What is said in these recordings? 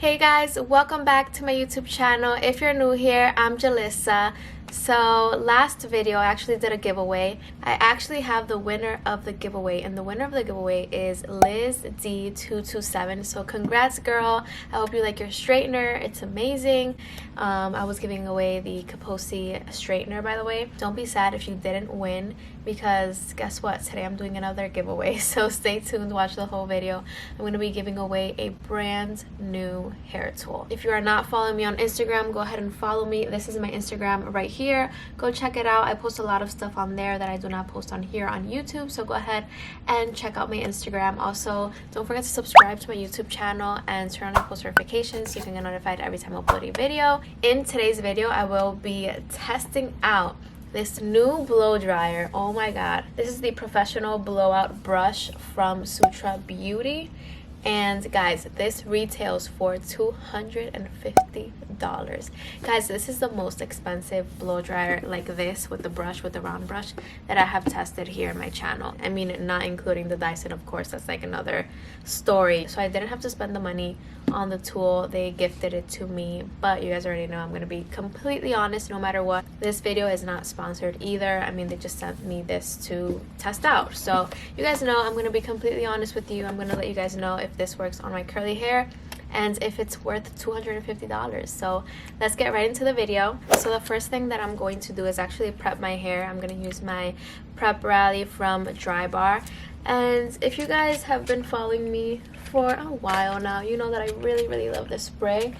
Hey guys, welcome back to my YouTube channel. If you're new here, I'm Julissa. So last video I actually did a giveaway. I actually have the winner of the giveaway, and the winner of the giveaway is Liz D227. So congrats, girl. I hope you like your straightener. It's amazing. I was giving away the Kaposi straightener, by the way. Don't be sad if you didn't win, because guess what, today I'm doing another giveaway. So stay tuned, watch the whole video. I'm going to be giving away a brand new hair tool. If you are not following me on Instagram, go ahead and follow me. This is my Instagram right here. Go check it out. I post a lot of stuff on there that I do not post on here on YouTube, so go ahead and check out my Instagram. Also, don't forget to subscribe to my YouTube channel and turn on post notifications so you can get notified every time I upload a video. In today's video, I will be testing out this new blow dryer. Oh my god, this is the professional blowout brush from Sutra Beauty, and guys, this retails for $250. Guys, this is the most expensive blow dryer like this, with the brush, with the round brush, that I have tested here on my channel. I mean, not including the DYSON, of course, that's like another story. So I didn't have to spend the money on the tool, they gifted it to me. But you guys already know I'm gonna be completely honest no matter what. This video is not sponsored either. I mean, they just sent me this to test out, so you guys know I'm gonna be completely honest with you. I'm gonna let you guys know if this works on my curly hair and if it's worth $250. So let's get right into the video. So the first thing that I'm going to do is actually prep my hair. I'm going to use my Prep Rally from Drybar. And if you guys have been following me for a while now, you know that I really love this spray.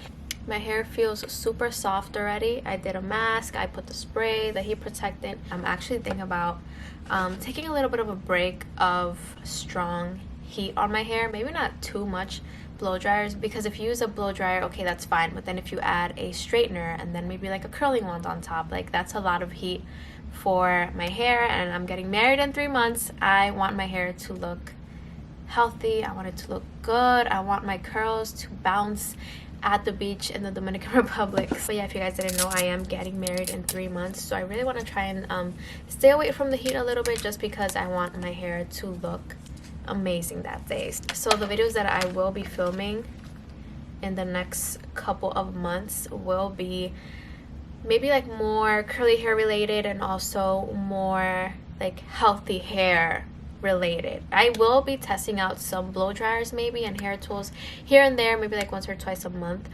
My hair feels super soft already. I did a mask, I put the spray, the heat protectant. I'm actually thinking about taking a little bit of a break of strong heat on my hair. Maybe not too much blow dryers, because if you use a blow dryer, okay, that's fine, but then if you add a straightener and then maybe like a curling wand on top, like that's a lot of heat for my hair. And I'm getting married in 3 months. I want my hair to look healthy, I want it to look good, I want my curls to bounce at the beach in the Dominican Republic. So yeah, if you guys didn't know, I am getting married in 3 months, so I really want to try and stay away from the heat a little bit, just because I want my hair to look amazing that day. So the videos that I will be filming in the next couple of months will be maybe like more curly hair related, and also more like healthy hair related. I will be testing out some blow dryers maybe and hair tools here and there, maybe like once or twice a month,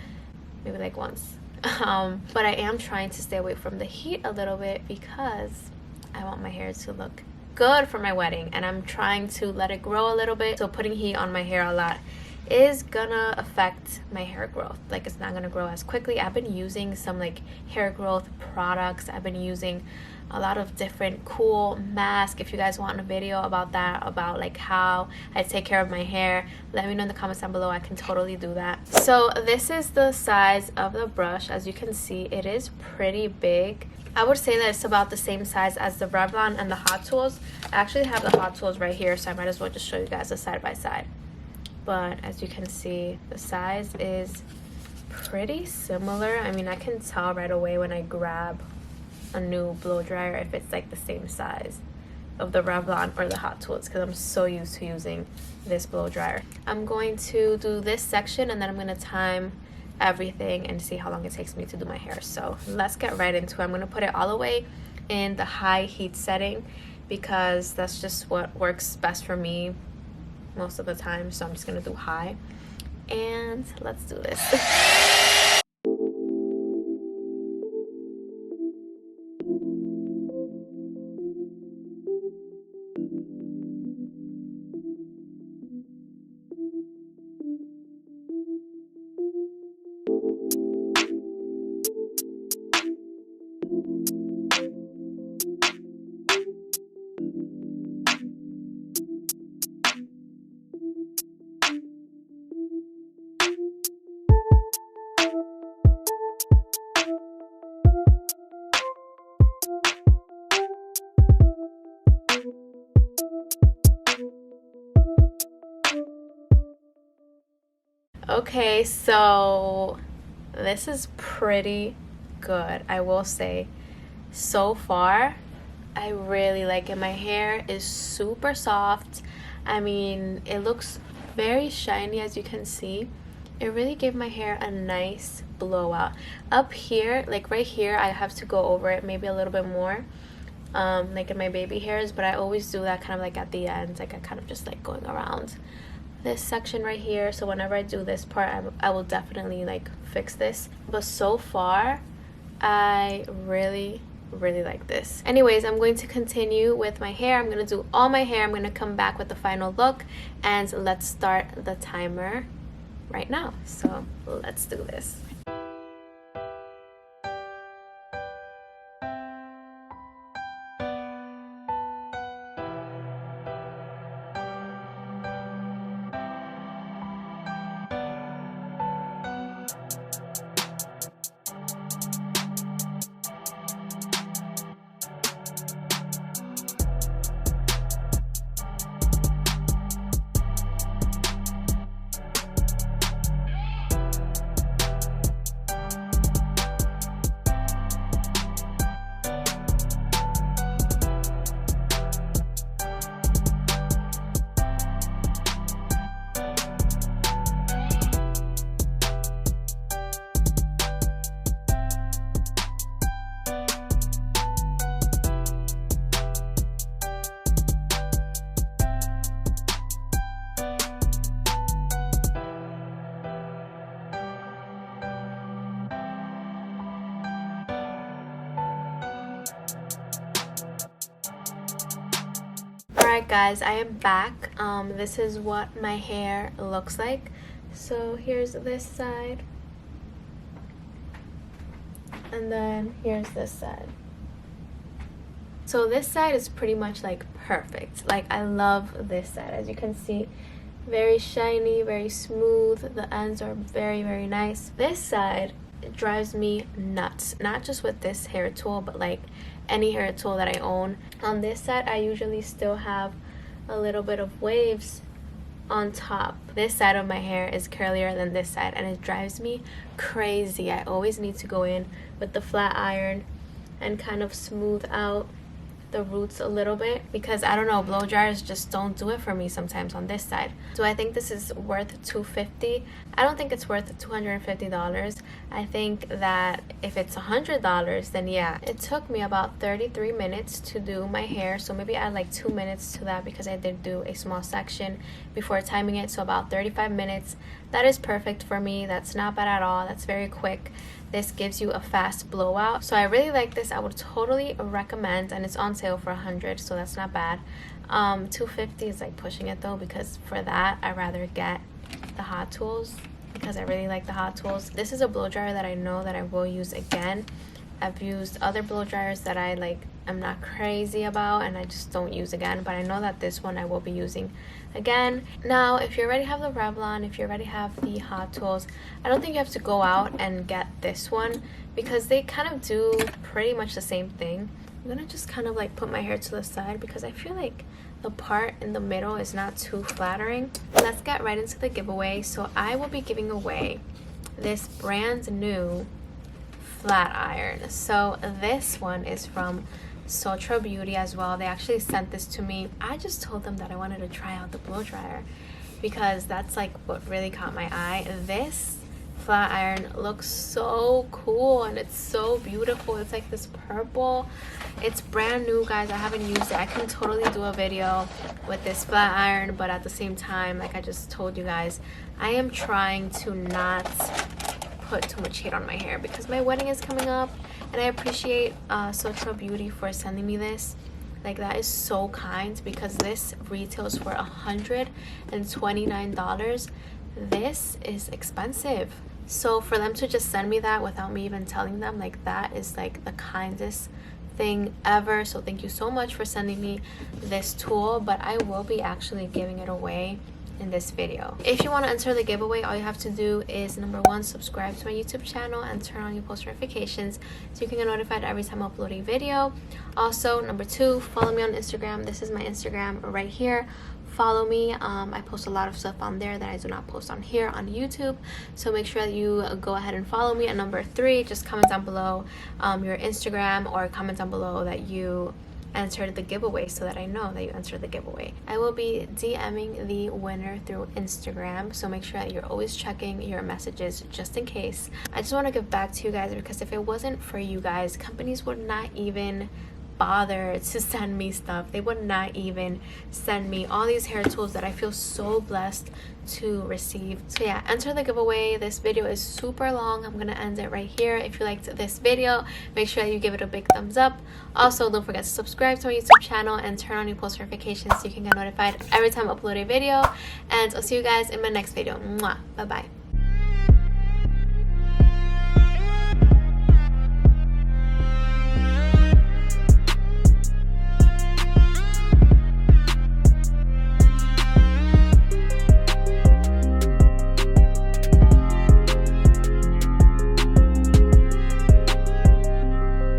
maybe like once. But I am trying to stay away from the heat a little bit, because I want my hair to look good for my wedding, and I'm trying to let it grow a little bit. So putting heat on my hair a lot is gonna affect my hair growth. Like, it's not gonna grow as quickly. I've been using some like hair growth products. I've been using a lot of different cool masks. If you guys want a video about that, about like how I take care of my hair, let me know in the comments down below. I can totally do that. So this is the size of the brush. As you can see, it is pretty big. I would say that it's about the same size as the Revlon and the Hot Tools. I actually have the Hot Tools right here, so I might as well just show you guys a side by side. But as you can see, the size is pretty similar. I mean, I can tell right away when I grab a new blow dryer if it's like the same size of the Revlon or the Hot Tools, because I'm so used to using this blow dryer. I'm going to do this section, and then I'm going to time everything and see how long it takes me to do my hair. So let's get right into it. I'm going to put it all the way in the high heat setting, because that's just what works best for me most of the time. So I'm just going to do high, and let's do this. Okay, so this is pretty good, I will say. So far, I really like it. My hair is super soft. I mean, it looks very shiny, as you can see. it really gave my hair a nice blowout. Up here, like right here, I have to go over it maybe a little bit more, like in my baby hairs, but I always do that kind of like at the end, like I kind of just like going around this section right here. So whenever I do this part, I will definitely like fix this. But so far, I really like this. Anyways, I'm going to continue with my hair. I'm going to do all my hair. I'm going to come back with the final look, and let's start the timer right now. So let's do this. Alright guys, I am back. This is what my hair looks like. So here's this side, and then here's this side. So this side is pretty much like perfect. Like I love this side. As you can see, very shiny, very smooth. The ends are very nice. This side, it drives me nuts. Not just with this hair tool, but like any hair tool that I own. On this side, I usually still have a little bit of waves on top. This side of my hair is curlier than this side, and it drives me crazy. I always need to go in with the flat iron and kind of smooth out the roots a little bit, because I don't know, blow dryers just don't do it for me sometimes on this side. So I think this is worth $250. I don't think it's worth $250. I think that if it's $100, then yeah. It took me about 33 minutes to do my hair, so maybe add like 2 minutes to that because I did do a small section before timing it. So about 35 minutes. That is perfect for me. That's not bad at all. That's very quick. This gives you a fast blowout, so I really like this. I would totally recommend, and it's on sale for $100, so that's not bad. $250 is like pushing it though, because for that I rather get the Hot Tools, because I really like the Hot Tools. This is a blow dryer that I know that I will use again. I've used other blow dryers that I'm not crazy about and I just don't use again, but I know that this one I will be using again. Now, if you already have the Revlon, if you already have the Hot Tools, I don't think you have to go out and get this one, because they kind of do pretty much the same thing. I'm gonna just kind of like put my hair to the side because I feel like the part in the middle is not too flattering. Let's get right into the giveaway. So I will be giving away this brand new flat iron. So this one is from Sutra Beauty as well. They actually sent this to me. I just told them that I wanted to try out the blow dryer because that's like what really caught my eye. This flat iron looks so cool and it's so beautiful. It's like this purple. It's brand new, guys. I haven't used it. I can totally do a video with this flat iron, but at the same time, like I just told you guys, I am trying to not put too much heat on my hair because my wedding is coming up, and I appreciate Sutra Beauty for sending me this. Like, that is so kind, because this retails for $129. This is expensive. So for them to just send me that without me even telling them, like, that is like the kindest thing ever. So thank you so much for sending me this tool, but I will be actually giving it away in this video. If you want to enter the giveaway, all you have to do is number 1, subscribe to my YouTube channel and turn on your post notifications so you can get notified every time I upload a video. Also, number 2, follow me on Instagram. This is my Instagram right here. Follow me. I post a lot of stuff on there that I do not post on here on YouTube, so make sure that you go ahead and follow me. And number 3, just comment down below your Instagram, or comment down below that you entered the giveaway so that I know that you entered the giveaway. I will be DMing the winner through Instagram, so make sure that you're always checking your messages just in case. I just want to give back to you guys, because if it wasn't for you guys, companies would not even bother to send me stuff. They would not even send me all these hair tools that I feel so blessed to receive. So yeah, enter the giveaway. This video is super long. I'm gonna end it right here. If you liked this video, make sure that you give it a big thumbs up. Also, don't forget to subscribe to my YouTube channel and turn on your post notifications so you can get notified every time I upload a video. And I'll see you guys in my next video. Mwah. Bye bye.